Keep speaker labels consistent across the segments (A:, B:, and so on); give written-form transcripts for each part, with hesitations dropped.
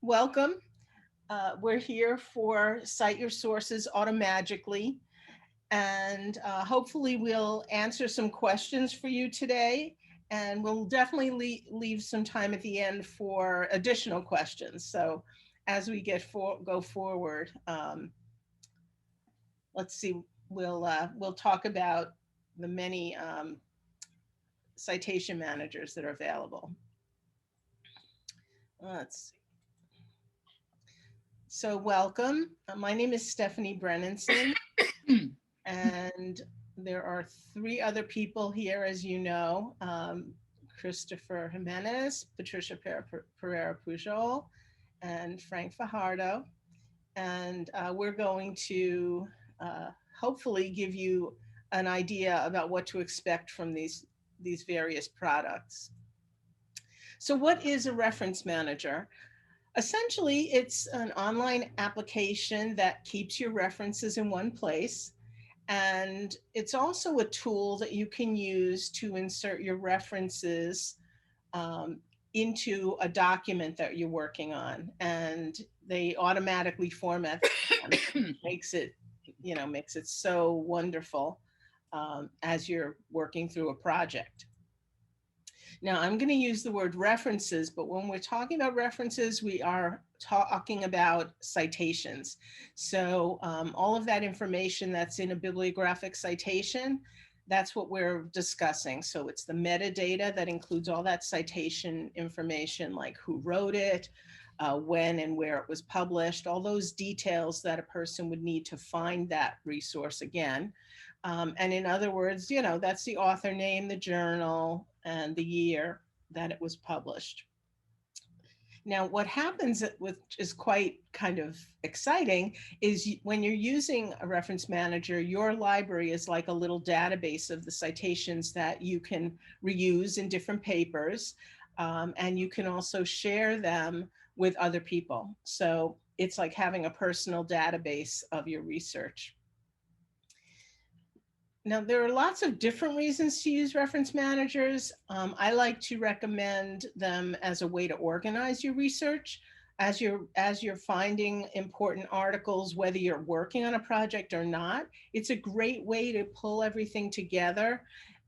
A: Welcome. We're here for Cite Your Sources Automagically, and hopefully we'll answer some questions for you today, and we'll definitely leave some time at the end for additional questions. So as we go forward, let's see, we'll talk about the many citation managers that are available. Let's see. So welcome. My name is Stephanie Brennanson, and there are three other people here, as you know, Christopher Jimenez, Patricia Pereira Pujol, and Frank Fajardo. And we're going to hopefully give you an idea about what to expect from these various products. So what is a reference manager? Essentially, it's an online application that keeps your references in one place. And it's also a tool that you can use to insert your references into a document that you're working on. And they automatically format them, makes it so wonderful as you're working through a project. Now, I'm going to use the word references, but when we're talking about references, we are talking about citations. So all of that information that's in a bibliographic citation, that's what we're discussing. So it's the metadata that includes all that citation information, like who wrote it, when and where it was published, all those details that a person would need to find that resource again. And in other words, that's the author name, the journal, and the year that it was published. Now, what happens, which is quite kind of exciting, is when you're using a reference manager, your library is like a little database of the citations that you can reuse in different papers, and you can also share them with other people. So it's like having a personal database of your research. Now, there are lots of different reasons to use reference managers. I like to recommend them as a way to organize your research. As you're finding important articles, whether you're working on a project or not, it's a great way to pull everything together.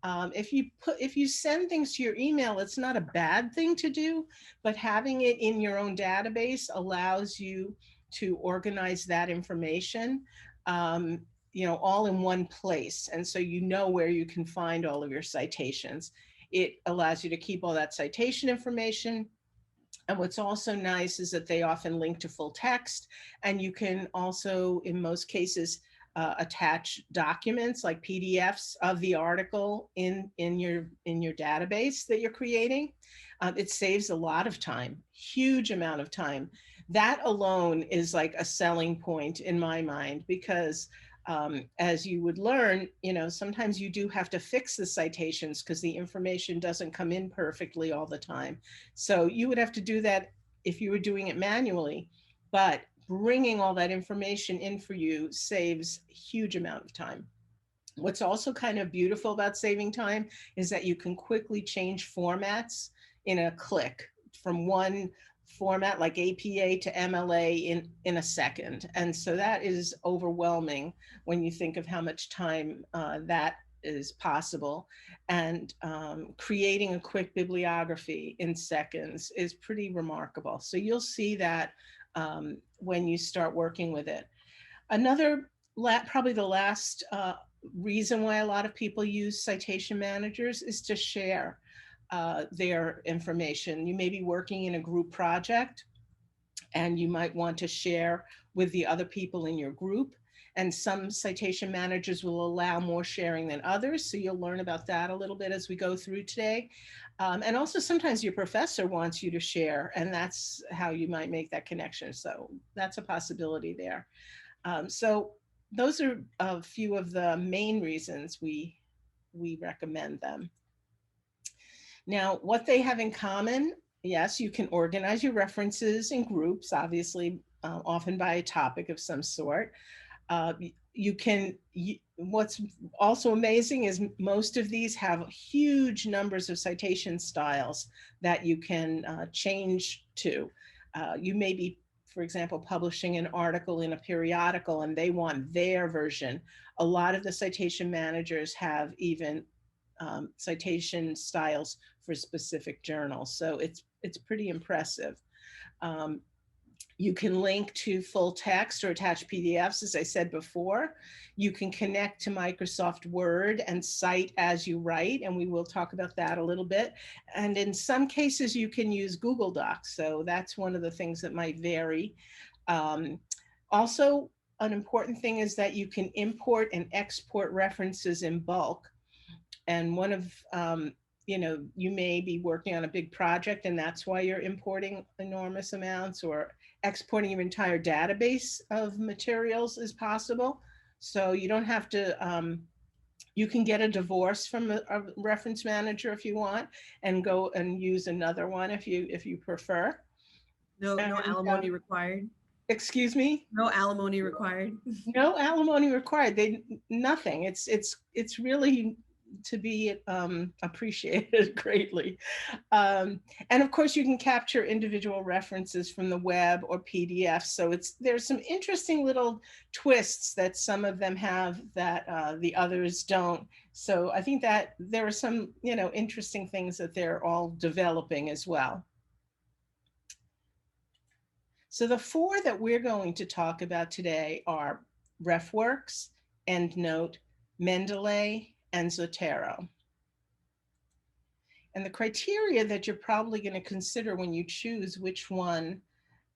A: If you send things to your email, it's not a bad thing to do, but having it in your own database allows you to organize that information. All in one place. And so you know where you can find all of your citations. It allows you to keep all that citation information. And what's also nice is that they often link to full text. And you can also, in most cases, attach documents like PDFs of the article in your database that you're creating. It saves a lot of time, huge amount of time. That alone is like a selling point in my mind, because as you would learn, sometimes you do have to fix the citations because the information doesn't come in perfectly all the time. So you would have to do that if you were doing it manually, but bringing all that information in for you saves a huge amount of time. What's also kind of beautiful about saving time is that you can quickly change formats in a click from one format like APA to MLA in a second. And so that is overwhelming when you think of how much time that is possible. And creating a quick bibliography in seconds is pretty remarkable. So you'll see that when you start working with it. Another, probably the last reason why a lot of people use citation managers is to share their information. You may be working in a group project and you might want to share with the other people in your group. And some citation managers will allow more sharing than others. So you'll learn about that a little bit as we go through today. And also sometimes your professor wants you to share, and that's how you might make that connection. So that's a possibility there. So those are a few of the main reasons we recommend them. Now, what they have in common, yes, you can organize your references in groups, obviously, often by a topic of some sort. What's also amazing is most of these have huge numbers of citation styles that you can change to. You may be, for example, publishing an article in a periodical and they want their version. A lot of the citation managers have even citation styles for specific journals. So it's pretty impressive. Um, you can link to full text or attach PDFs, as I said before. You can connect to Microsoft Word and cite as you write, and we will talk about that a little bit. And in some cases, you can use Google Docs. So that's one of the things that might vary. Um, Also, an important thing is that you can import and export references in bulk. And one of, you may be working on a big project and that's why you're importing enormous amounts, or exporting your entire database of materials is possible. So you don't have to, you can get a divorce from a reference manager if you want, and go and use another one if you prefer.
B: No
A: And
B: alimony required.
A: excuse me.
B: No alimony required.
A: No alimony required. They nothing. It's really to be appreciated greatly. And of course, you can capture individual references from the web or PDF. So there's some interesting little twists that some of them have that the others don't. So I think that there are some interesting things that they're all developing as well. So the four that we're going to talk about today are RefWorks, EndNote, Mendeley, and Zotero. And the criteria that you're probably going to consider when you choose which one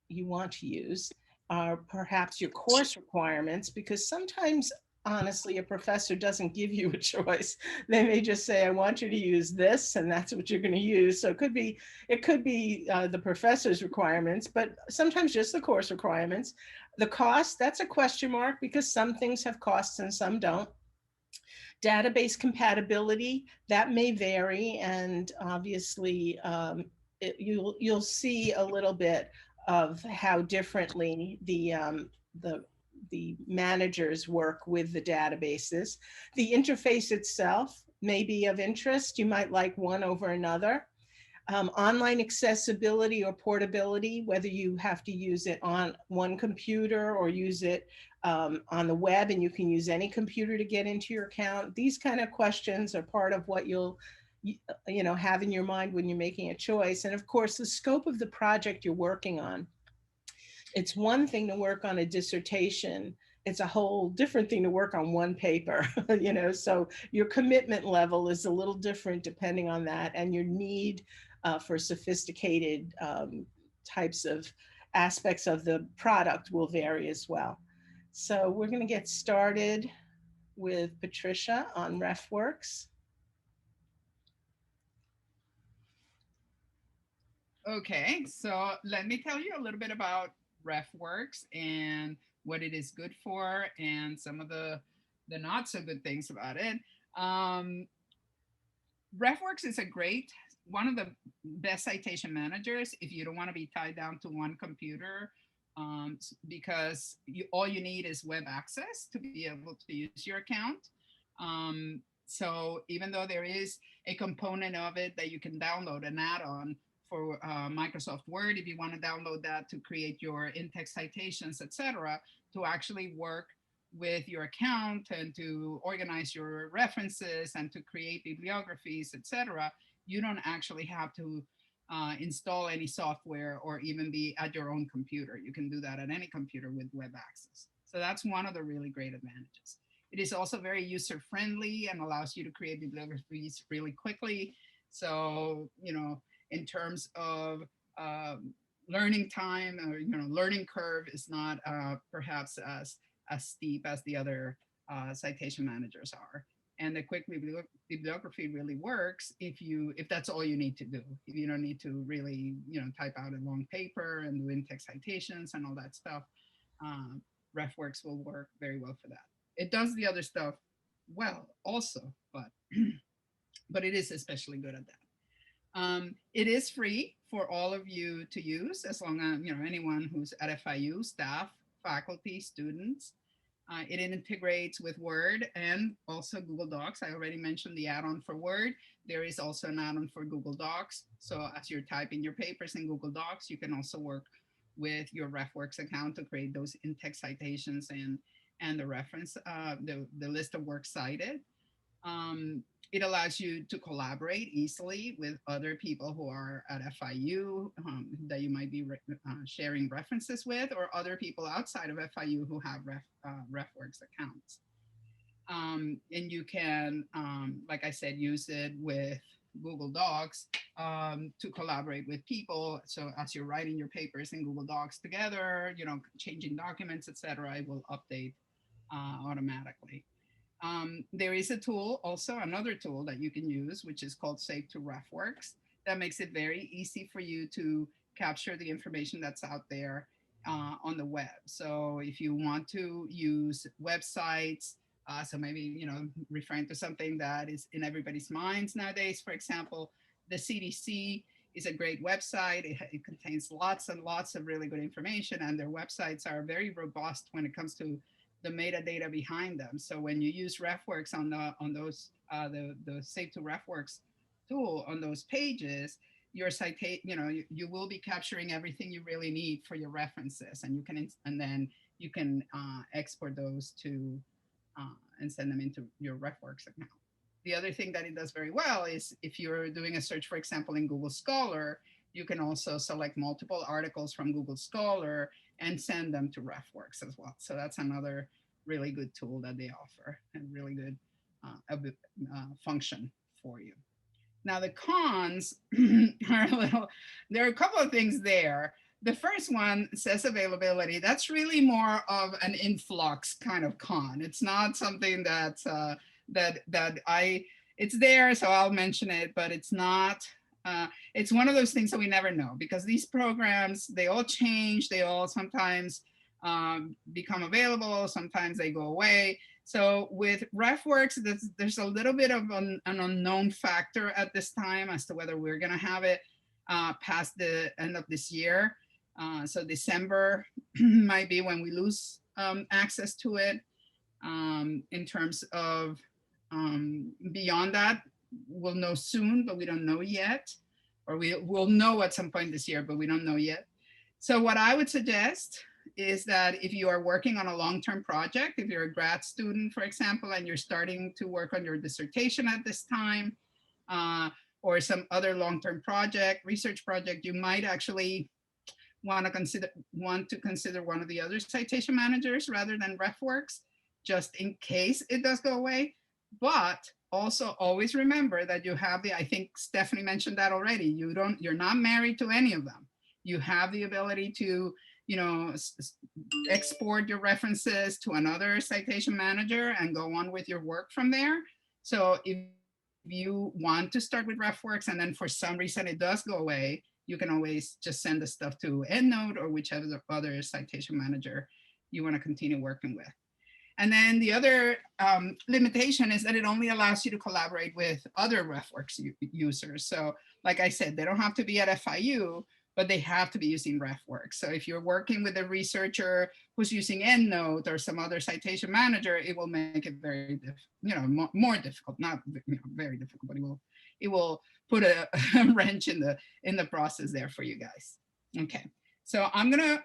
A: you want to use are perhaps your course requirements, because sometimes, honestly, a professor doesn't give you a choice. They may just say, I want you to use this, and that's what you're going to use. So it could be the professor's requirements, but sometimes just the course requirements. The cost, that's a question mark, because some things have costs and some don't. Database compatibility, that may vary, and obviously you'll see a little bit of how differently the managers work with the databases. The interface itself may be of interest. You might like one over another. Online accessibility or portability, whether you have to use it on one computer or use it on the web, and you can use any computer to get into your account. These kind of questions are part of what you'll have in your mind when you're making a choice. And of course, the scope of the project you're working on. It's one thing to work on a dissertation. It's a whole different thing to work on one paper, so your commitment level is a little different depending on that, and your need for sophisticated types of aspects of the product will vary as well. So we're going to get started with Patricia on RefWorks.
C: Okay, so let me tell you a little bit about RefWorks and what it is good for, and some of the not so good things about it. RefWorks is one of the best citation managers if you don't want to be tied down to one computer, because all you need is web access to be able to use your account. So even though there is a component of it that you can download, an add-on for Microsoft Word, if you want to download that to create your in-text citations, etc., to actually work with your account and to organize your references and to create bibliographies, etc., you don't actually have to install any software or even be at your own computer. You can do that at any computer with web access. So that's one of the really great advantages. It is also very user-friendly and allows you to create bibliographies really quickly. So, in terms of learning time, or learning curve is not perhaps as steep as the other citation managers are. And the quick bibliography really works if that's all you need to do. If you don't need to really type out a long paper and do in-text citations and all that stuff, RefWorks will work very well for that. It does the other stuff well also, but but it is especially good at that. It is free for all of you to use, as long as anyone who's at FIU, staff, faculty, students. It integrates with Word and also Google Docs. I already mentioned the add-on for Word. There is also an add-on for Google Docs. So as you're typing your papers in Google Docs, you can also work with your RefWorks account to create those in-text citations and the reference, the list of works cited. It allows you to collaborate easily with other people who are at FIU that you might be sharing references with, or other people outside of FIU who have RefWorks accounts. And you can, like I said, use it with Google Docs to collaborate with people. So as you're writing your papers in Google Docs together, you know, changing documents, etc., it will update automatically. There is a tool, also another tool that you can use, which is called Save to RefWorks. That makes it very easy for you to capture the information that's out there on the web. So if you want to use websites, so maybe, you know, referring to something that is in everybody's minds nowadays, for example, the CDC is a great website. It contains lots and lots of really good information, and their websites are very robust when it comes to the metadata behind them. So when you use RefWorks on those the Save to RefWorks tool on those pages, your you will be capturing everything you really need for your references, and then you can export those to and send them into your RefWorks account. The other thing that it does very well is if you're doing a search, for example, in Google Scholar, you can also select multiple articles from Google Scholar and send them to RefWorks as well. So that's another really good tool that they offer, and really good function for you. Now the cons are there are a couple of things there. The first one says availability. That's really more of an influx kind of con. It's not something that's it's there, so I'll mention it, but it's not, it's one of those things that we never know, because these programs, they all change, they all sometimes become available, sometimes they go away. So with RefWorks, there's a little bit of an unknown factor at this time as to whether we're gonna have it past the end of this year. So December might be when we lose access to it. In terms of beyond that, we'll know soon, but we don't know yet, or we'll know at some point this year, but we don't know yet. So what I would suggest is that if you are working on a long-term project, if you're a grad student, for example, and you're starting to work on your dissertation at this time, or some other long-term project, research project, you might actually want to consider one of the other citation managers rather than RefWorks, just in case it does go away. But also always remember that you have I think Stephanie mentioned that already, you're not married to any of them. You have the ability to, you know, export your references to another citation manager and go on with your work from there. So if you want to start with RefWorks and then for some reason it does go away, you can always just send the stuff to EndNote or whichever other citation manager you want to continue working with. And then the other limitation is that it only allows you to collaborate with other RefWorks users. So like I said, they don't have to be at FIU, but they have to be using RefWorks. So if you're working with a researcher who's using EndNote or some other citation manager, it will make it very, more difficult, not very difficult, but it will put a wrench in the process there for you guys. Okay, so I'm gonna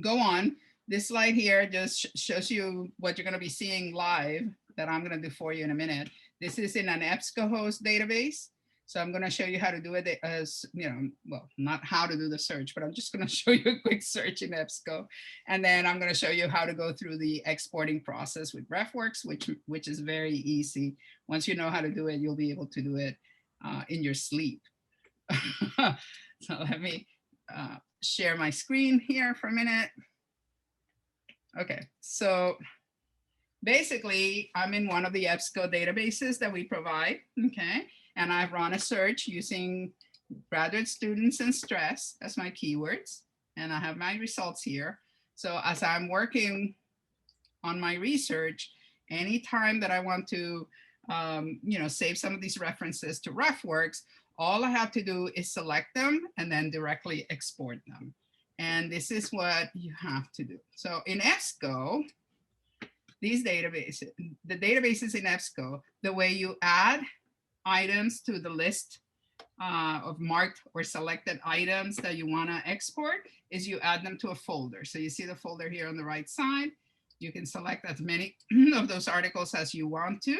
C: go on. This slide here just shows you what you're gonna be seeing live that I'm gonna do for you in a minute. This is in an EBSCO host database. So I'm going to show you how to do it as, well, not how to do the search, but I'm just going to show you a quick search in EBSCO. And then I'm going to show you how to go through the exporting process with RefWorks, which is very easy. Once you know how to do it, you'll be able to do it in your sleep. So let me share my screen here for a minute. Okay, so basically I'm in one of the EBSCO databases that we provide, okay? And I've run a search using graduate students and stress as my keywords. And I have my results here. So as I'm working on my research, anytime that I want to, save some of these references to RefWorks, all I have to do is select them and then directly export them. And this is what you have to do. So in EBSCO, these databases, the databases in EBSCO, the way you add items to the list of marked or selected items that you want to export is you add them to a folder. So you see the folder here on the right side. You can select as many of those articles as you want to.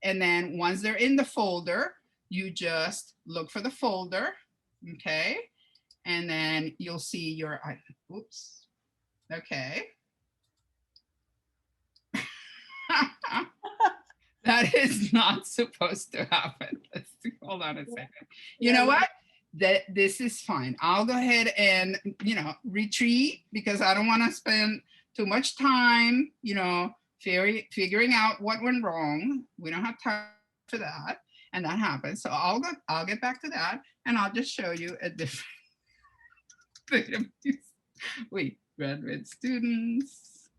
C: And then once they're in the folder, you just look for the folder, okay? And then you'll see your, oops, okay. That is not supposed to happen. Let's hold on a second. You know what? This is fine. I'll go ahead and, retreat because I don't want to spend too much time, figuring out what went wrong. We don't have time for that. And that happens. So I'll get back to that and I'll just show you a different database. Wait, graduate students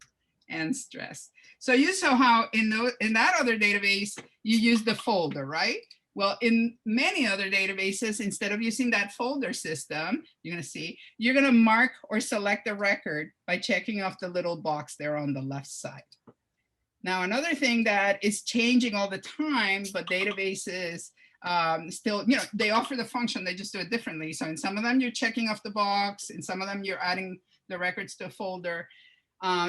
C: and stress. So you saw how in that other database, you use the folder, right? Well, in many other databases, instead of using that folder system, you're going to mark or select a record by checking off the little box there on the left side. Now, another thing that is changing all the time, but databases still, they offer the function, they just do it differently. So in some of them, you're checking off the box. In some of them, you're adding the records to a folder.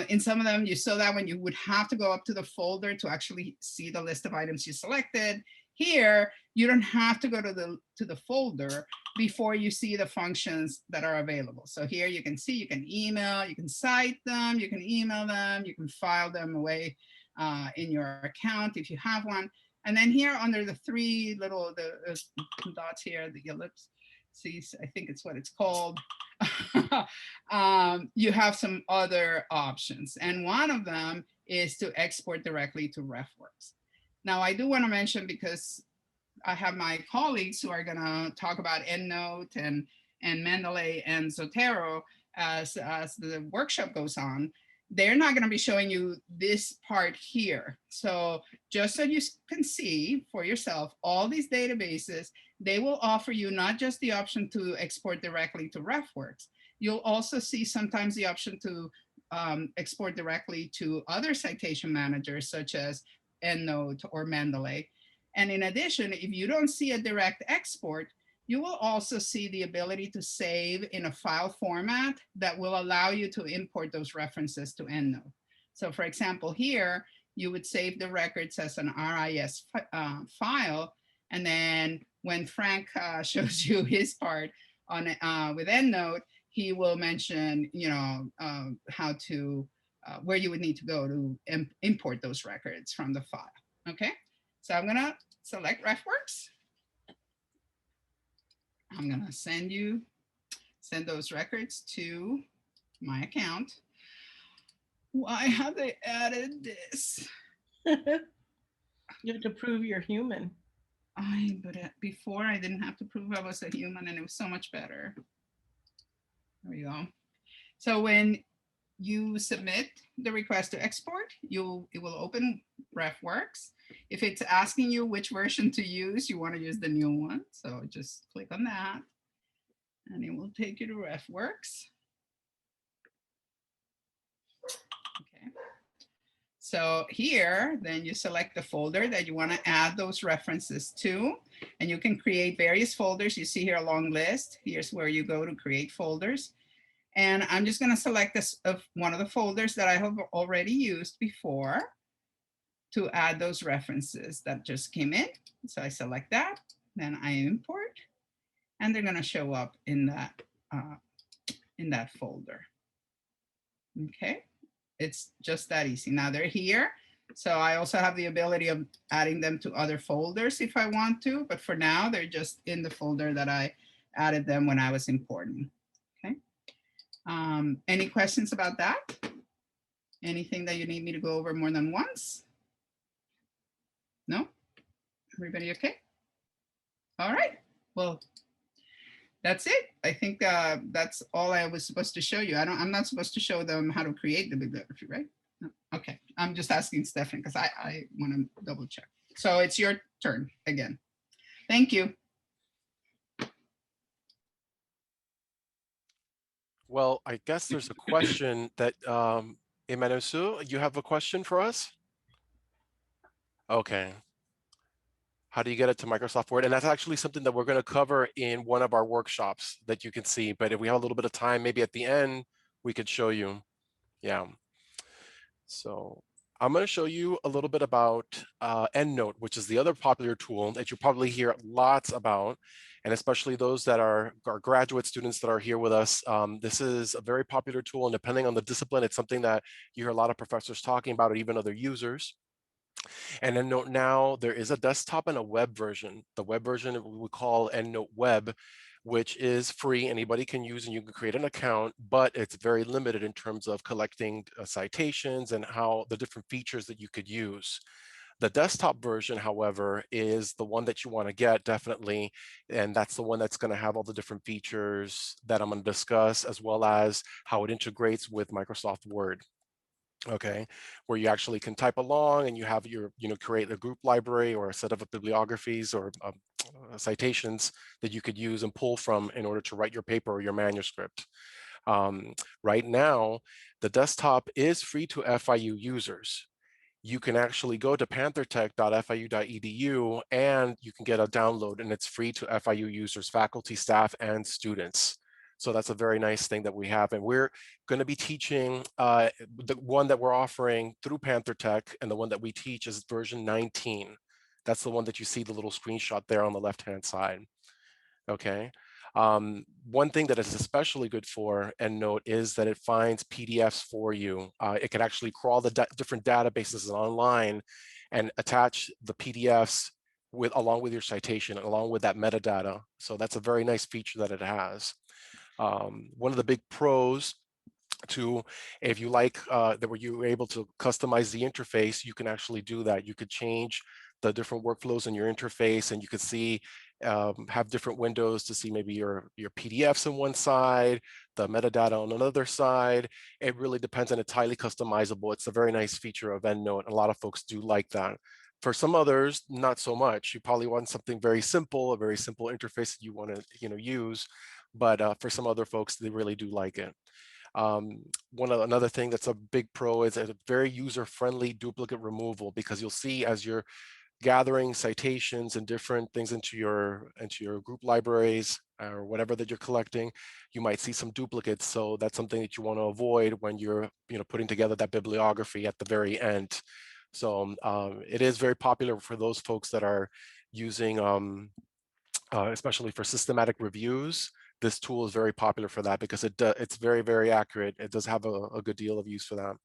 C: In some of them, you saw that when you would have to go up to the folder to actually see the list of items you selected. Here, you don't have to go to the folder before you see the functions that are available. So here you can see, you can email, you can cite them, you can email them, you can file them away in your account if you have one. And then here under the three little dots here, the ellipse, see, I think it's what it's called. You have some other options. And one of them is to export directly to RefWorks. Now, I do want to mention, because I have my colleagues who are going to talk about EndNote and Mendeley and Zotero as the workshop goes on, they're not going to be showing you this part here. So just so you can see for yourself, all these databases, they will offer you not just the option to export directly to RefWorks. You'll also see sometimes the option to export directly to other citation managers, such as EndNote or Mendeley. And in addition, if you don't see a direct export, you will also see the ability to save in a file format that will allow you to import those references to EndNote. So for example, here, you would save the records as an RIS file. And then when Frank shows you his part on with EndNote, he will mention, how to, where you would need to go to import those records from the file, okay? So I'm gonna select RefWorks. I'm gonna send those records to my account. Why have they added this?
A: You have to prove you're human.
C: But before I didn't have to prove I was a human, and it was so much better. There we go. So when you submit the request to export, it will open RefWorks. If it's asking you which version to use, you want to use the new one. So just click on that and it will take you to RefWorks. Okay. So here, then you select the folder that you want to add those references to, and you can create various folders. You see here a long list. Here's where you go to create folders. And I'm just going to select this of one of the folders that I have already used before to add those references that just came in. So I select that, then I import, and they're going to show up in that folder. Okay, it's just that easy. Now they're here. So I also have the ability of adding them to other folders if I want to, but for now, they're just in the folder that I added them when I was importing. Okay. Any questions about that? Anything that you need me to go over more than once? No? Everybody okay? All right. Well, that's it. I think that's all I was supposed to show you. I'm not supposed to show them how to create the bibliography, right? No. Okay. I'm just asking Stefan because I want to double check. So it's your turn again. Thank you.
D: Well, I guess there's a question that, Emmanuel, you have a question for us? Okay. How do you get it to Microsoft Word? And that's actually something that we're going to cover in one of our workshops that you can see. But if we have a little bit of time, maybe at the end, we could show you. Yeah. So I'm going to show you a little bit about EndNote, which is the other popular tool that you probably hear lots about, and especially those that are graduate students that are here with us. This is a very popular tool, and depending on the discipline, it's something that you hear a lot of professors talking about, or even other users. And EndNote now, there is a desktop and a web version. The web version we call EndNote Web, which is free. Anybody can use, and you can create an account, but it's very limited in terms of collecting citations and how the different features that you could use. The desktop version, however, is the one that you want to get, definitely. And that's the one that's going to have all the different features that I'm going to discuss, as well as how it integrates with Microsoft Word. Okay, where you actually can type along and you have your, create a group library or a set of bibliographies or citations that you could use and pull from in order to write your paper or your manuscript. Right now, the desktop is free to FIU users. You can actually go to panthertech.fiu.edu and you can get a download, and it's free to FIU users, faculty, staff, and students. So that's a very nice thing that we have. And we're going to be teaching the one that we're offering through PantherTech, and the one that we teach is version 19. That's the one that you see the little screenshot there on the left-hand side. Okay. One thing that is especially good for EndNote is that it finds PDFs for you. It can actually crawl the different databases online and attach the PDFs along with your citation, along with that metadata. So that's a very nice feature that it has. One of the big pros to, if you like that where you were able to customize the interface, you can actually do that. You could change the different workflows in your interface, and you could see have different windows to see maybe your PDFs on one side, the metadata on another side. It really depends, and it's highly customizable. It's a very nice feature of EndNote. A lot of folks do like that. For some others, not so much. You probably want something very simple, a very simple interface that you want to use. But for some other folks, they really do like it. Another thing that's a big pro is a very user-friendly duplicate removal, because you'll see as you're gathering citations and different things into your group libraries or whatever that you're collecting, you might see some duplicates. So that's something that you want to avoid when you're putting together that bibliography at the very end. So it is very popular for those folks that are using, especially for systematic reviews. This tool is very popular for that because it's very, very accurate. It does have a good deal of use for that.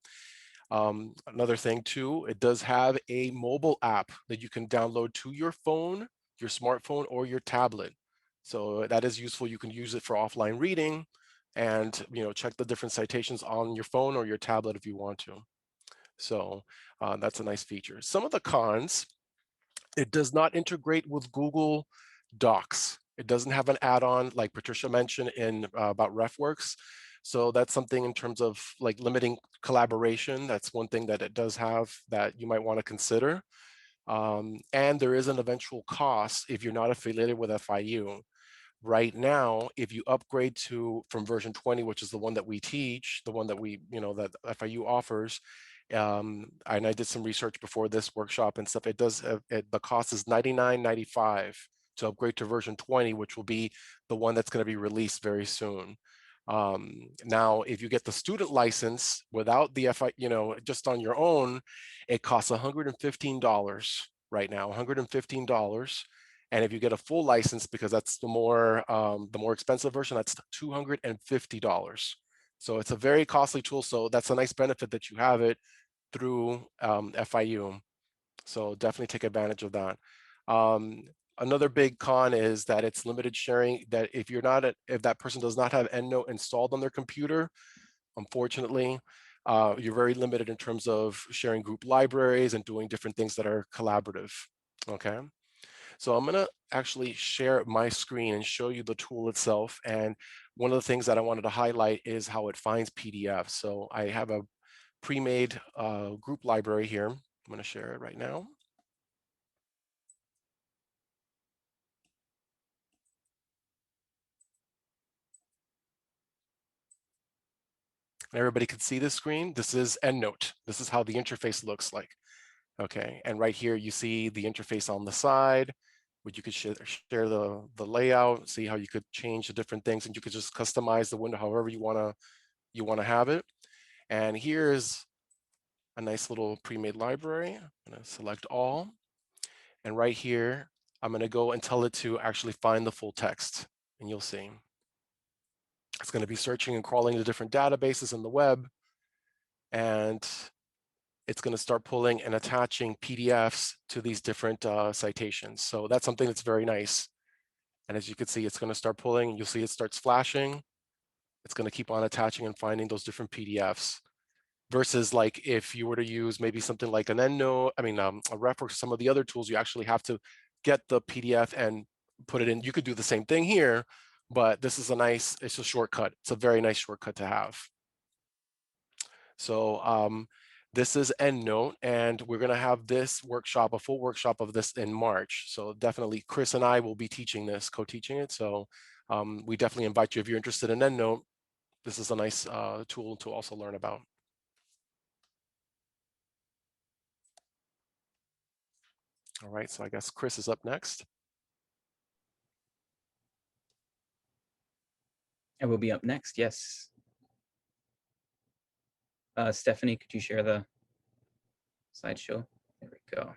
D: Another thing too, it does have a mobile app that you can download to your phone, your smartphone, or your tablet. So that is useful. You can use it for offline reading and check the different citations on your phone or your tablet if you want to. So that's a nice feature. Some of the cons: it does not integrate with Google Docs. It doesn't have an add-on like Patricia mentioned about RefWorks. So that's something in terms of like limiting collaboration. That's one thing that it does have that you might want to consider. And there is an eventual cost if you're not affiliated with FIU. Right now, if you upgrade from version 20, which is the one that we teach, the one that that FIU offers, and I did some research before this workshop and stuff, the cost is $99.95 to upgrade to version 20, which will be the one that's going to be released very soon. Now, if you get the student license without the just on your own, it costs $115 right now, $115. And if you get a full license, because that's the more expensive version, that's $250. So it's a very costly tool. So that's a nice benefit that you have it through FIU. So definitely take advantage of that. Another big con is that it's limited sharing, that if that person does not have EndNote installed on their computer, unfortunately, you're very limited in terms of sharing group libraries and doing different things that are collaborative. Okay. So I'm going to actually share my screen and show you the tool itself. And one of the things that I wanted to highlight is how it finds PDFs. So I have a pre-made group library here. I'm going to share it right now. And everybody can see this screen. This is EndNote. This is how the interface looks like. Okay, and right here you see the interface on the side, which you could share the layout, see how you could change the different things, and you could just customize the window however you wanna have it. And here's a nice little pre-made library. I'm gonna select all, and right here I'm gonna go and tell it to actually find the full text, and you'll see. It's gonna be searching and crawling the different databases in the web, and it's going to start pulling and attaching PDFs to these different citations. So that's something that's very nice. And as you can see, it's going to start pulling, and you'll see it starts flashing. It's going to keep on attaching and finding those different PDFs. Versus like if you were to use maybe something like an EndNote, I mean, a RefWorks, some of the other tools, you actually have to get the PDF and put it in. You could do the same thing here, but this is it's a shortcut. It's a very nice shortcut to have. So this is EndNote, and we're going to have this workshop, a full workshop of this in March. So definitely Chris and I will be teaching this, co-teaching it. So we definitely invite you, if you're interested in EndNote, this is a nice tool to also learn about. All right, so I guess Chris is up next.
E: I will be up next, yes. Stephanie, could you share the slideshow? There we go.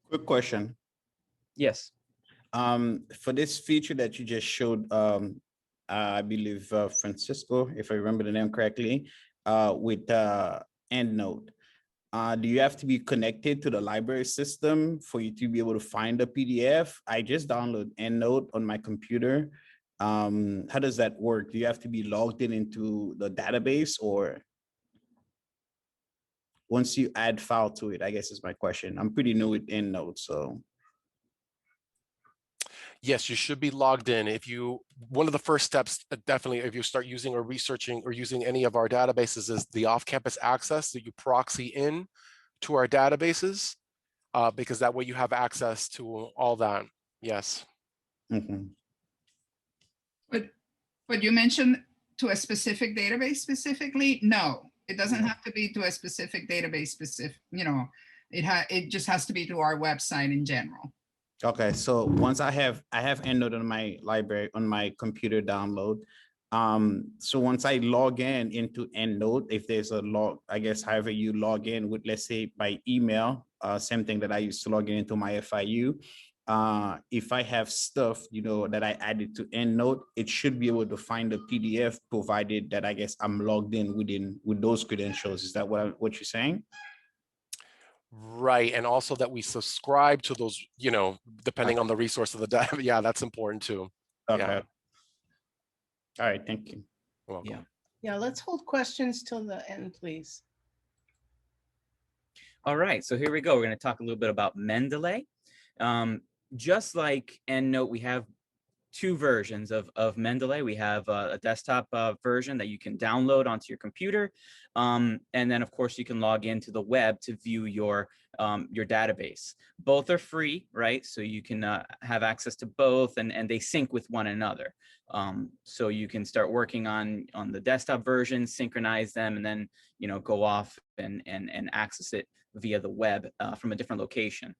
F: Quick question.
E: Yes.
F: For this feature that you just showed, I believe Francisco, if I remember the name correctly, with EndNote, do you have to be connected to the library system for you to be able to find the PDF? I just downloaded EndNote on my computer. How does that work? Do you have to be logged into the database, or once you add file to it, I guess is my question. I'm pretty new with EndNote, so.
D: Yes, you should be logged in. One of the first steps, definitely, if you start using or researching or using any of our databases, is the off-campus access that you proxy in to our databases, because that way you have access to all that. Yes.
F: Mm-hmm.
C: But you mentioned to a specific database specifically? No, it doesn't have to be to a specific database specific, it just has to be to our website in general.
F: Okay, so once I have EndNote on my library, on my computer download. So once I log in into EndNote, if there's a log, I guess however you log in with, let's say by email, same thing that I used to log in into my FIU. If I have stuff, that I added to EndNote, it should be able to find the PDF, provided that I guess I'm logged in with those credentials. Is that what you're saying?
D: Right, and also that we subscribe to those, depending on the resource of the data. Yeah, that's important too.
F: Okay.
D: Yeah.
F: All right, thank you.
D: You're welcome.
A: Yeah, let's hold questions till the end, please.
E: All right, so here we go. We're going to talk a little bit about Mendeley. Just like EndNote, we have two versions of Mendeley. We have a desktop version that you can download onto your computer. And then of course you can log into the web to view your database. Both are free, right? So you can have access to both, and they sync with one another. So you can start working on the desktop version, synchronize them, and then, go off and access it via the web from a different location.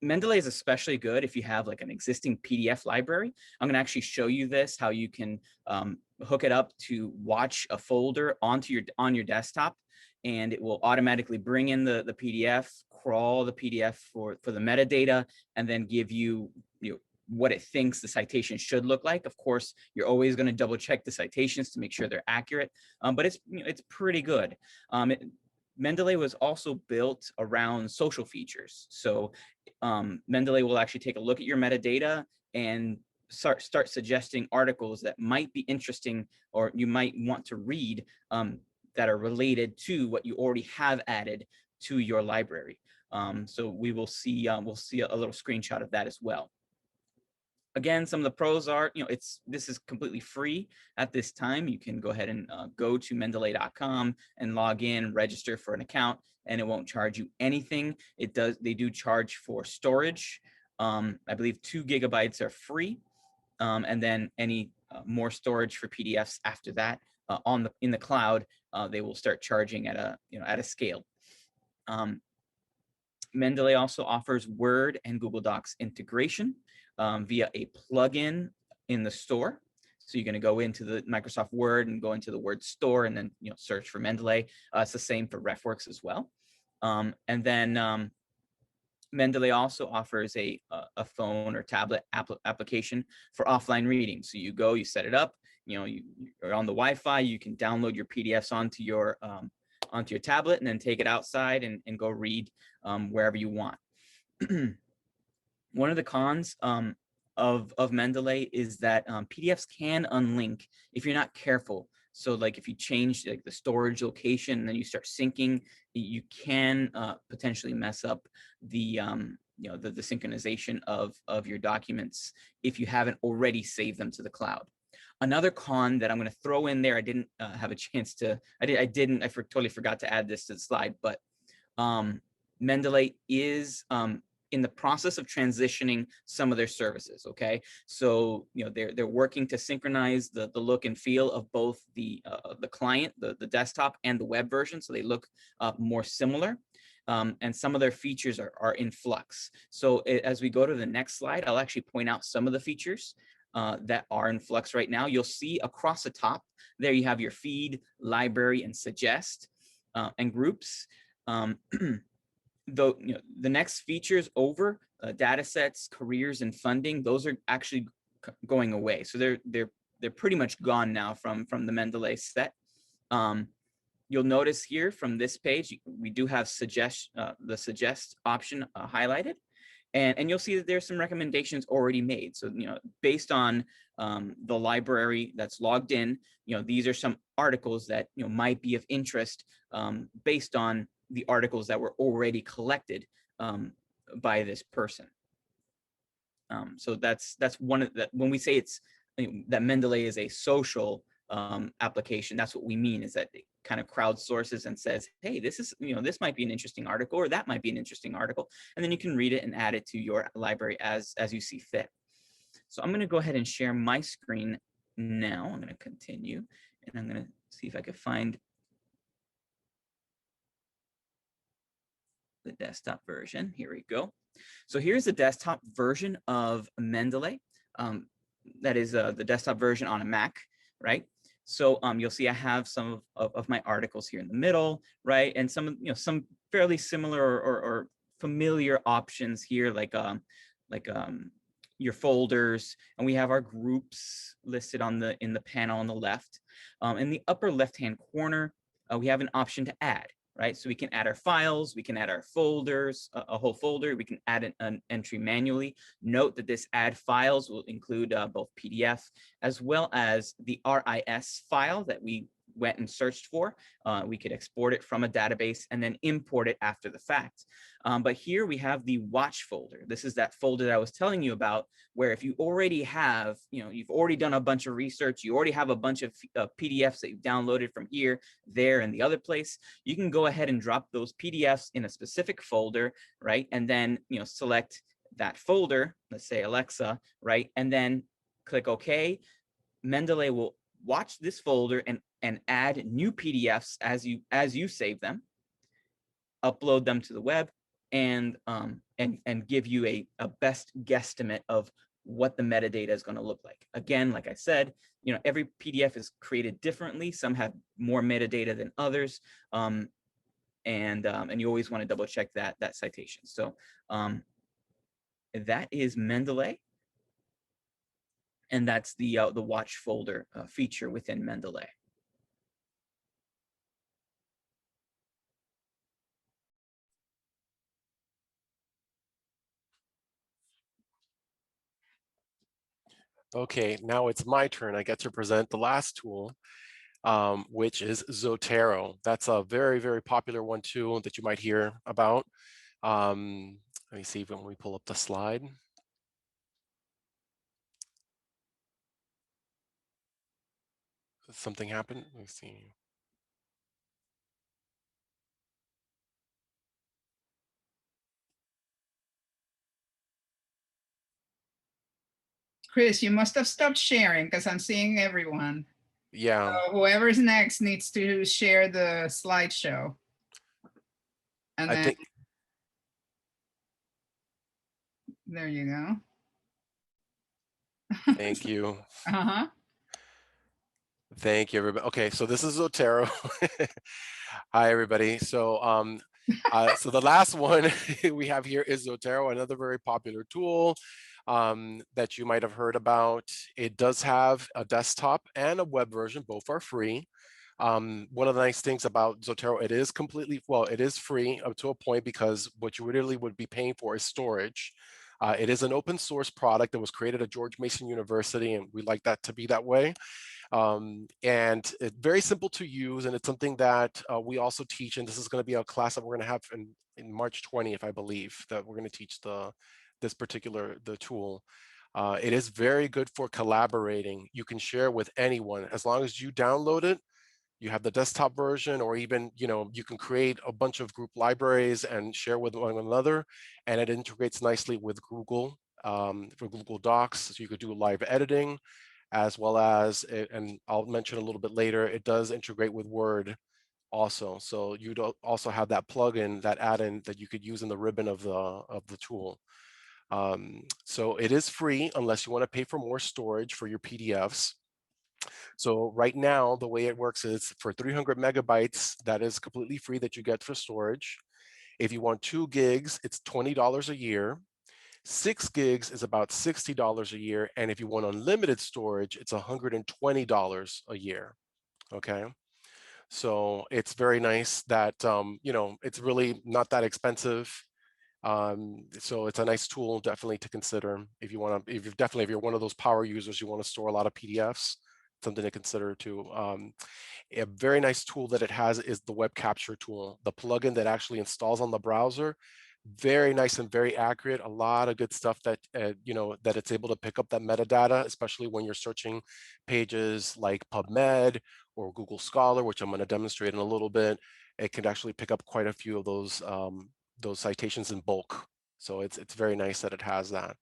E: Mendeley is especially good if you have like an existing PDF library. I'm going to actually show you this, how you can hook it up to watch a folder on your desktop, and it will automatically bring in the PDF, crawl the PDF for the metadata, and then give you, what it thinks the citation should look like. Of course, you're always going to double check the citations to make sure they're accurate, but it's pretty good. Mendeley was also built around social features. So Mendeley will actually take a look at your metadata and start suggesting articles that might be interesting or you might want to read that are related to what you already have added to your library. So we'll see a little screenshot of that as well. Again, some of the pros are, this is completely free at this time. You can go ahead and go to mendeley.com and log in, register for an account, and it won't charge you anything. They do charge for storage. I believe 2 gigabytes are free, and then any more storage for PDFs after that in the cloud, they will start charging at a scale. Mendeley also offers Word and Google Docs integration via a plugin in the store. So you're going to go into the Microsoft Word and go into the Word store and then search for Mendeley. It's the same for RefWorks as well. And then Mendeley also offers a phone or tablet application for offline reading. So you go, you set it up, you're on the Wi-Fi, you can download your PDFs onto your tablet and then take it outside and go read wherever you want. One of the cons of Mendeley is that PDFs can unlink if you're not careful. So like if you change like the storage location and then you start syncing, you can potentially mess up the the synchronization of your documents if you haven't already saved them to the cloud. Another con that I'm going to throw in there, I didn't have a chance to, I totally forgot to add this to the slide, but Mendeley is in the process of transitioning some of their services. Okay, so they're working to synchronize the look and feel of both the client, the desktop, and the web version, so they look more similar. And some of their features are in flux. So as we go to the next slide, I'll actually point out some of the features that are in flux right now. You'll see across the top there you have your feed, library, and suggest, and groups. The next features over data sets, careers, and funding, those are actually going away. So they're pretty much gone now from the Mendeley set. You'll notice here from this page, we do have the suggest option highlighted. And you'll see that there's some recommendations already made. So, based on the library that's logged in, these are some articles that, might be of interest based on the articles that were already collected by this person. So that's one of the, when we say that Mendeley is a social application, that's what we mean, is that it kind of crowdsources and says, hey, this is, this might be an interesting article, or that might be an interesting article, and then you can read it and add it to your library as you see fit. So I'm going to go ahead and share my screen now. I'm going to continue, and I'm going to see if I can find the desktop version. Here we go. So here's the desktop version of Mendeley. That is the desktop version on a Mac, right? So you'll see I have some of my articles here in the middle, right? And some fairly similar or familiar options here, like your folders, and we have our groups listed in the panel on the left. In the upper left-hand corner, we have an option to add. Right, so we can add our files, we can add our folders, a whole folder, we can add an entry manually. Note that this add files will include both PDF as well as the RIS file that we went and searched for. We could export it from a database and then import it after the fact. But here we have the watch folder. This is that folder that I was telling you about, where if you already have, you've already done a bunch of research, you already have a bunch of PDFs that you've downloaded from here, there, and the other place, you can go ahead and drop those PDFs in a specific folder, right? And then, select that folder, let's say Alexa, right? And then click OK. Mendeley will watch this folder and add new PDFs as you save them, upload them to the web, and give you a best guesstimate of what the metadata is going to look like. Again, like I said, every PDF is created differently. Some have more metadata than others, and you always want to double check that citation. So that is Mendeley, and that's the watch folder feature within Mendeley.
D: Okay, now it's my turn. I get to present the last tool, which is Zotero. That's a very, very popular one too that you might hear about. Let me see when we pull up the slide. Something happened. Let me see.
C: Chris, you must have stopped sharing because I'm seeing everyone.
D: Yeah.
C: So whoever's next needs to share the slideshow. And
D: I
C: then
D: think
C: There you go.
D: Thank you.
C: Uh-huh.
D: Thank you, everybody. Okay, so this is Zotero. Hi, everybody. So so the last one we have here is Zotero, another very popular tool that you might have heard about. It does have a desktop and a web version. Both are free. One of the nice things about Zotero, it is completely, well, it is free up to a point, because what you really would be paying for is storage. It is an open source product that was created at George Mason University, and we like that to be that way. And it's very simple to use, and it's something that we also teach, and this is going to be a class that we're going to have in March 20th, I believe, that we're going to teach this particular tool. It is very good for collaborating. You can share with anyone as long as you download it. You have the desktop version, or even, you can create a bunch of group libraries and share with one another, and it integrates nicely with Google for Google Docs, so you could do live editing, as well as, and I'll mention a little bit later, it does integrate with Word also. So you'd also have that plugin, that add-in that you could use in the ribbon of the tool. So it is free unless you want to pay for more storage for your PDFs. So right now, the way it works is for 300 megabytes, that is completely free, that you get for storage. If you want 2 gigs, it's $20 a year. 6 gigs is about $60 a year. And if you want unlimited storage, it's $120 a year. Okay. So it's very nice that, it's really not that expensive. So it's a nice tool definitely to consider if you want to, if you're one of those power users, you want to store a lot of PDFs, something to consider too. A very nice tool that it has is the web capture tool, the plugin that actually installs on the browser. Very nice and very accurate. A lot of good stuff that, that it's able to pick up that metadata, especially when you're searching pages like PubMed or Google Scholar, which I'm going to demonstrate in a little bit. It can actually pick up quite a few of those citations in bulk. So it's very nice that it has that.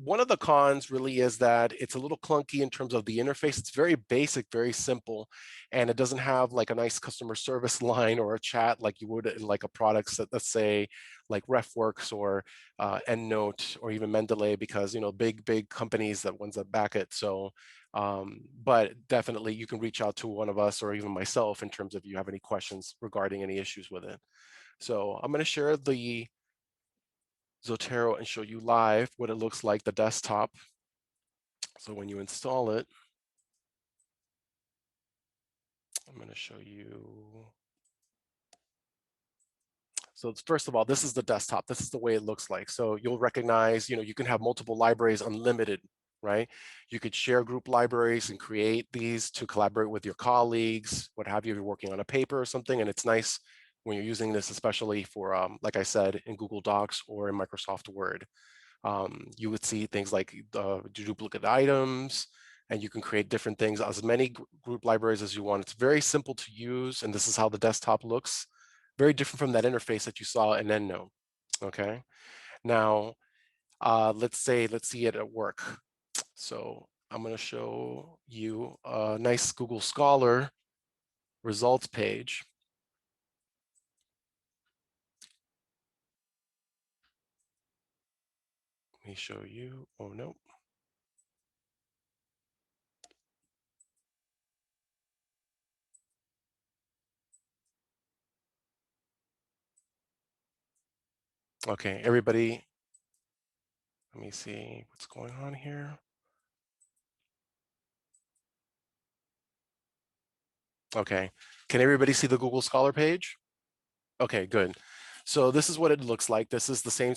D: One of the cons really is that it's a little clunky in terms of the interface. It's very basic, very simple, and it doesn't have like a nice customer service line or a chat like you would in like a product, let's say like RefWorks or EndNote or even Mendeley, because big companies, that ones that back it. So but definitely you can reach out to one of us or even myself in terms of you have any questions regarding any issues with it. So I'm going to share the Zotero and show you live what it looks like, the desktop. So when you install it, I'm going to show you. So first of all, this is the desktop. This is the way it looks like. So you'll recognize, you can have multiple libraries unlimited, right? You could share group libraries and create these to collaborate with your colleagues, what have you, if you're working on a paper or something. And it's nice when you're using this, especially for, like I said, in Google Docs or in Microsoft Word. You would see things like duplicate items, and you can create different things, as many group libraries as you want. It's very simple to use, and this is how the desktop looks. Very different from that interface that you saw in EndNote. Okay, now let's see it at work. So I'm going to show you a nice Google Scholar results page. Let me show you. Oh no. Okay, everybody, let me see what's going on here. Okay, can everybody see the Google Scholar page? Okay, good. So this is what it looks like. This is the same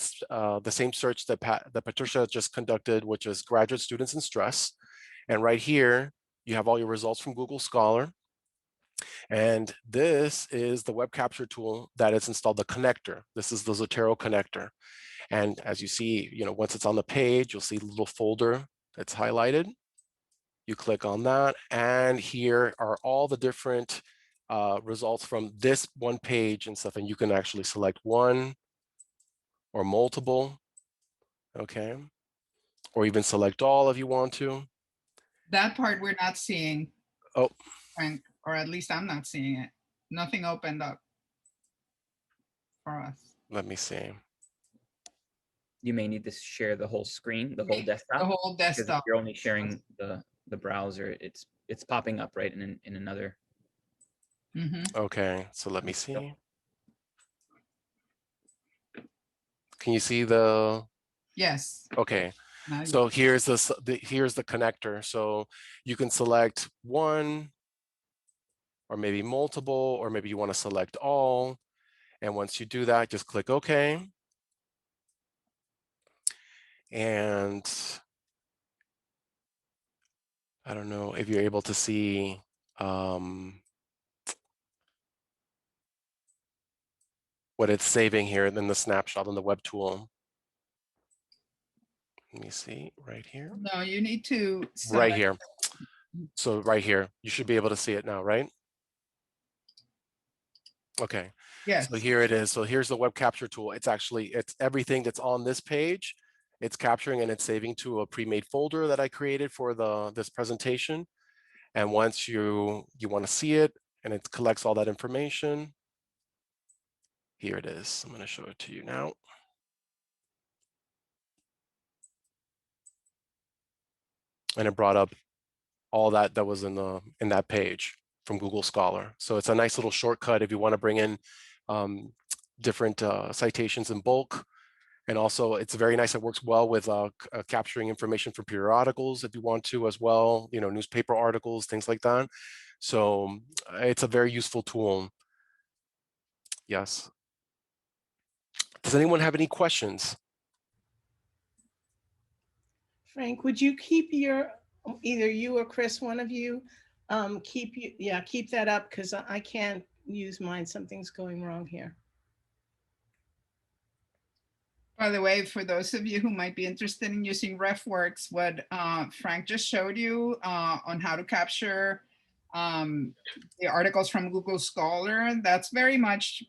D: search that Patricia just conducted, which is graduate students in stress. And right here, you have all your results from Google Scholar. And this is the web capture tool that is installed, the connector. This is the Zotero connector. And as you see, once it's on the page, you'll see the little folder that's highlighted. You click on that, and here are all the different results from this one page and stuff, and you can actually select one or multiple, okay? Or even select all if you want to.
C: That part we're not seeing.
D: Oh.
C: Frank, or at least I'm not seeing it. Nothing opened up for us.
D: Let me see.
E: you may need to share the whole screen, the whole desktop.
C: The whole
E: Because if
C: desktop.
E: you're only sharing the browser, it's popping up right in another.
D: Okay, so let me see. Can you see the?
C: Yes.
D: Okay,
C: Now
D: so here's here's the connector. So you can select one, or maybe multiple, or maybe you want to select all. And once you do that, just click OK. And I don't know if you're able to see what it's saving here in the snapshot on the web tool. Let me see right here.
C: No, you need to
D: Right
C: select.
D: here. So right here, you should be able to see it now, right? Okay.
C: Yes.
D: So here it is. So here's the web capture tool. It's everything that's on this page. It's capturing and it's saving to a pre-made folder that I created for this presentation. And once you want to see it and it collects all that information, here it is. I'm going to show it to you now. And it brought up all that was in that page from Google Scholar. So it's a nice little shortcut if you want to bring in different citations in bulk. And also it's very nice. It works well with capturing information from periodicals if you want to as well, you know, newspaper articles, things like that. So it's a very useful tool. Yes. Does anyone have any questions?
A: Frank, would you keep either you or Chris, one of you, keep that up, because I can't use mine. Something's going wrong here.
C: By the way, for those of you who might be interested in using RefWorks, what Frank just showed you on how to capture the articles from Google Scholar, that's very much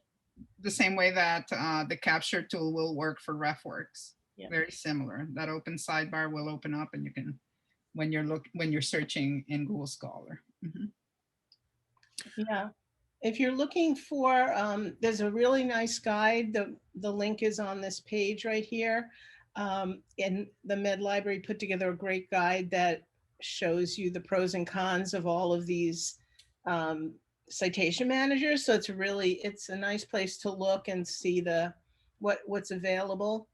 C: the same way that the capture tool will work for RefWorks.
A: Yeah.
C: Very similar. That open sidebar will open up, and you can, when you're searching in Google Scholar.
A: Yeah. If you're looking for, there's a really nice guide. The link is on this page right here. And the Med Library put together a great guide that shows you the pros and cons of all of these citation managers. So it's a nice place to look and see what's available.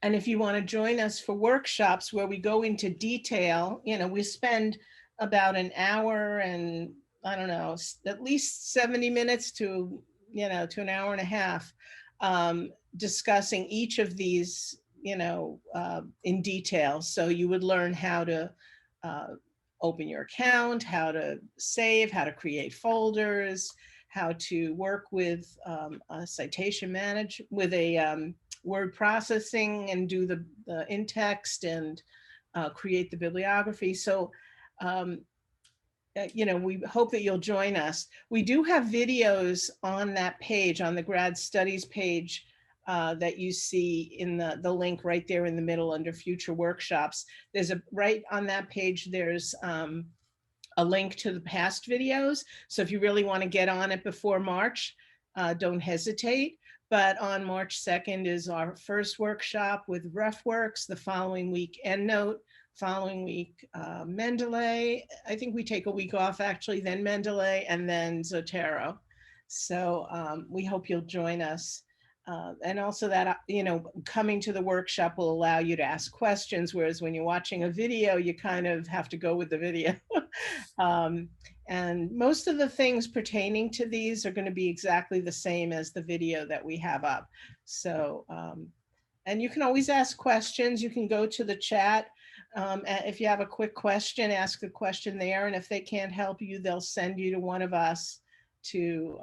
A: And if you want to join us for workshops where we go into detail, we spend about an hour and I don't know, at least 70 minutes to an hour and a half discussing each of these, in detail. So you would learn how to open your account, how to save, how to create folders, how to work with a citation manager, with a word processing and do the in-text and create the bibliography. So we hope that you'll join us. We do have videos on that page, on the grad studies page that you see in the link right there in the middle under future workshops. Right on that page, there's a link to the past videos. So if you really want to get on it before March, don't hesitate. But on March 2nd is our first workshop with RefWorks. The following week, EndNote. Following week, Mendeley. I think we take a week off actually, then Mendeley, and then Zotero. So we hope you'll join us. And also that, coming to the workshop will allow you to ask questions, whereas when you're watching a video, you kind of have to go with the video. And most of the things pertaining to these are going to be exactly the same as the video that we have up. So, and you can always ask questions. You can go to the chat. If you have a quick question, ask the question there. And if they can't help you, they'll send you to one of us to,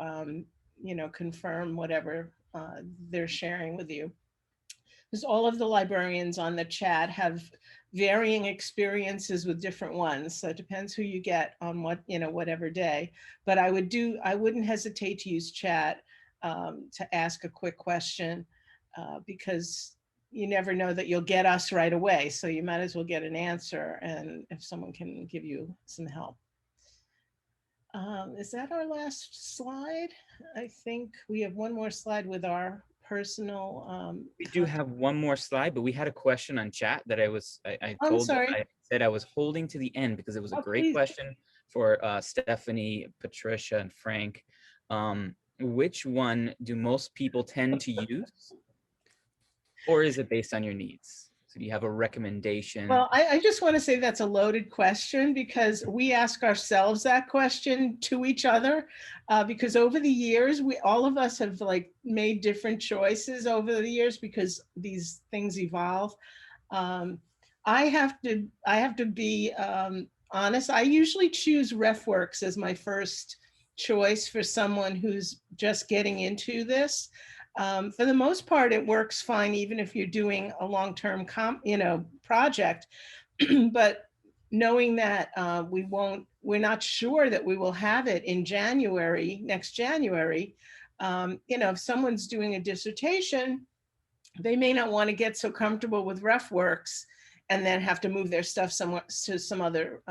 A: confirm whatever they're sharing with you. Because all of the librarians on the chat have varying experiences with different ones. So it depends who you get on whatever day. But I wouldn't hesitate to use chat to ask a quick question because you never know that you'll get us right away. So you might as well get an answer, and if someone can give you some help. Is that our last slide? I think we have one more slide with our personal.
E: We do have one more slide, but we had a question on chat that
A: I'm sorry.
E: I said I was holding to the end because it was a
A: Oh,
E: great
A: please.
E: question for Stephanie, Patricia, and Frank. Which one do most people tend to use? Or is it based on your needs? So do you have a recommendation?
A: Well, I just want to say that's a loaded question because we ask ourselves that question to each other because over the years, all of us have like made different choices over the years because these things evolve. I have to be honest. I usually choose RefWorks as my first choice for someone who's just getting into this. For the most part, it works fine, even if you're doing a long-term project. But knowing that we're not sure that we will have it in January, next January, if someone's doing a dissertation, they may not want to get so comfortable with RefWorks and then have to move their stuff somewhere to some other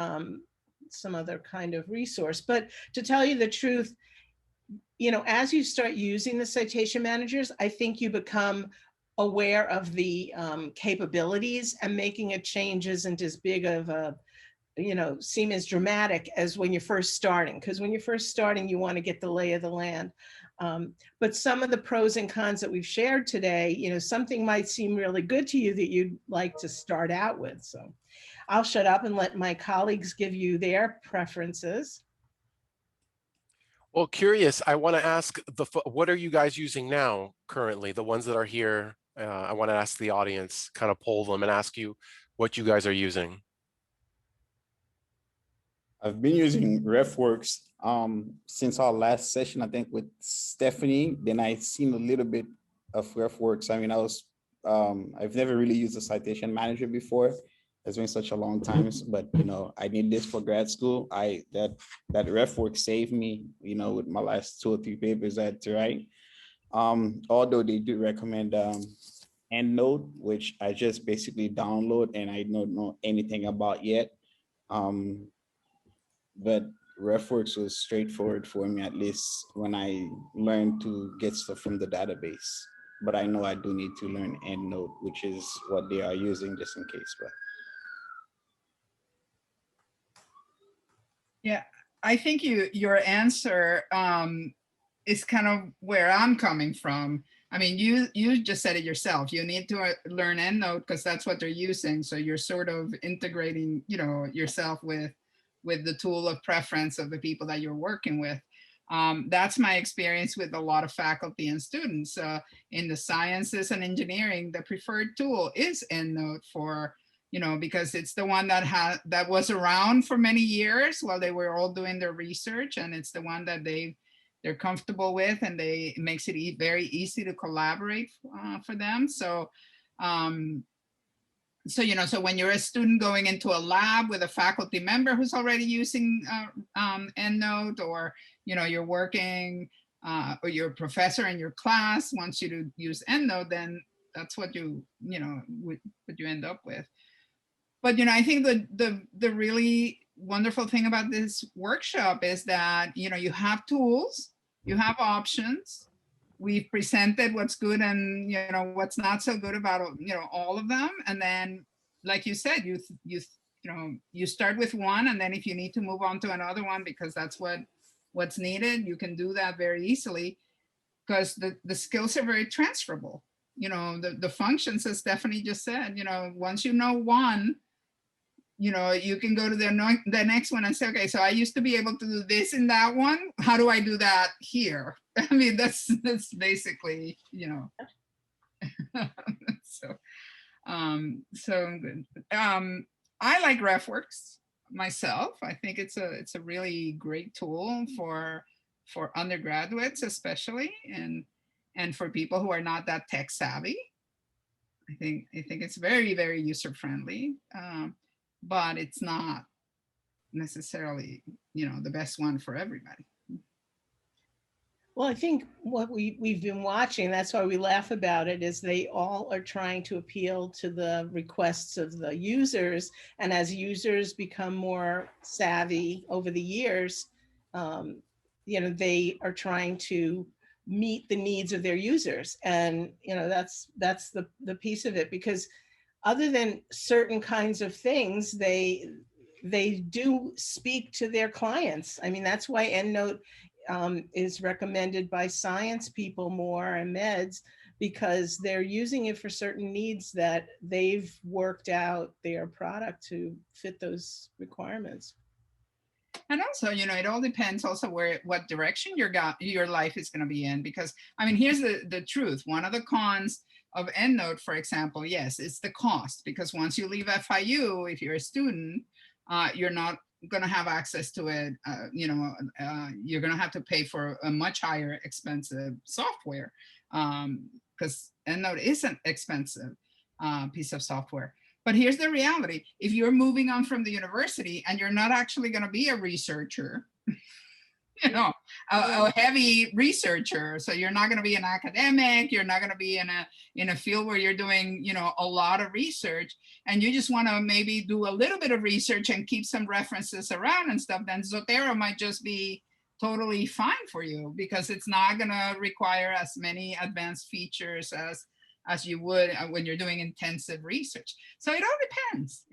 A: kind of resource. But to tell you the truth, as you start using the citation managers, I think you become aware of the capabilities, and making a change isn't as big of a, seem as dramatic as when you're first starting. Because when you're first starting, you want to get the lay of the land. But some of the pros and cons that we've shared today, something might seem really good to you that you'd like to start out with. So I'll shut up and let my colleagues give you their preferences.
D: Well, curious, I want to ask what are you guys using now currently? The ones that are here, I want to ask the audience, kind of poll them and ask you what you guys are using.
F: I've been using RefWorks since our last session, I think with Stephanie. Then I've seen a little bit of RefWorks. I mean, I've never really used a citation manager before. It's been such a long time, but I need this for grad school. That RefWorks saved me, with my last 2 or 3 papers I had to write. Although they do recommend EndNote, which I just basically download and I don't know anything about yet. But RefWorks was straightforward for me, at least when I learned to get stuff from the database. But I know I do need to learn EndNote, which is what they are using just in case. But
C: yeah, I think your answer is kind of where I'm coming from. I mean, you just said it yourself. You need to learn EndNote because that's what they're using. So you're sort of integrating, yourself with the tool of preference of the people that you're working with. That's my experience with a lot of faculty and students. In the sciences and engineering, the preferred tool is EndNote for, because it's the one that was around for many years while they were all doing their research, and it's the one that they're comfortable with, and it makes it very easy to collaborate for them. So so when you're a student going into a lab with a faculty member who's already using EndNote, or you're working or your professor in your class wants you to use EndNote, then that's what you end up with. But I think the really wonderful thing about this workshop is that you have tools, you have options. We've presented what's good and what's not so good about all of them, and then like you said, you start with one, and then if you need to move on to another one because that's what's needed, you can do that very easily because the skills are very transferable. The functions, as Stephanie just said, once you know one, you can go to the next one and say, okay, so I used to be able to do this in that one. How do I do that here? I mean, that's basically, so good. I like RefWorks myself. I think it's a really great tool for undergraduates, especially, and for people who are not that tech savvy. I think it's very, very user friendly. But it's not necessarily, the best one for everybody.
A: Well, I think what we've been watching, that's why we laugh about it, is they all are trying to appeal to the requests of the users. And as users become more savvy over the years, they are trying to meet the needs of their users. And, you know, that's the piece of it, because other than certain kinds of things, they do speak to their clients. I mean, that's why EndNote is recommended by science people more and meds, because they're using it for certain needs that they've worked out their product to fit those requirements.
C: And also, you know, it all depends also what direction your life is going to be in, because I mean, here's the truth. One of the cons of EndNote, for example, yes, it's the cost, because once you leave FIU, if you're a student, you're not going to have access to it. You know, you're going to have to pay for a much higher expensive software, because EndNote is an expensive piece of software. But here's the reality. If you're moving on from the university and you're not actually going to be a researcher, you know, a heavy researcher, so you're not going to be an academic, you're not going to be in a field where you're doing, you know, a lot of research, and you just want to maybe do a little bit of research and keep some references around and stuff, then Zotero might just be totally fine for you, because it's not going to require as many advanced features as you would when you're doing intensive research. So it all depends.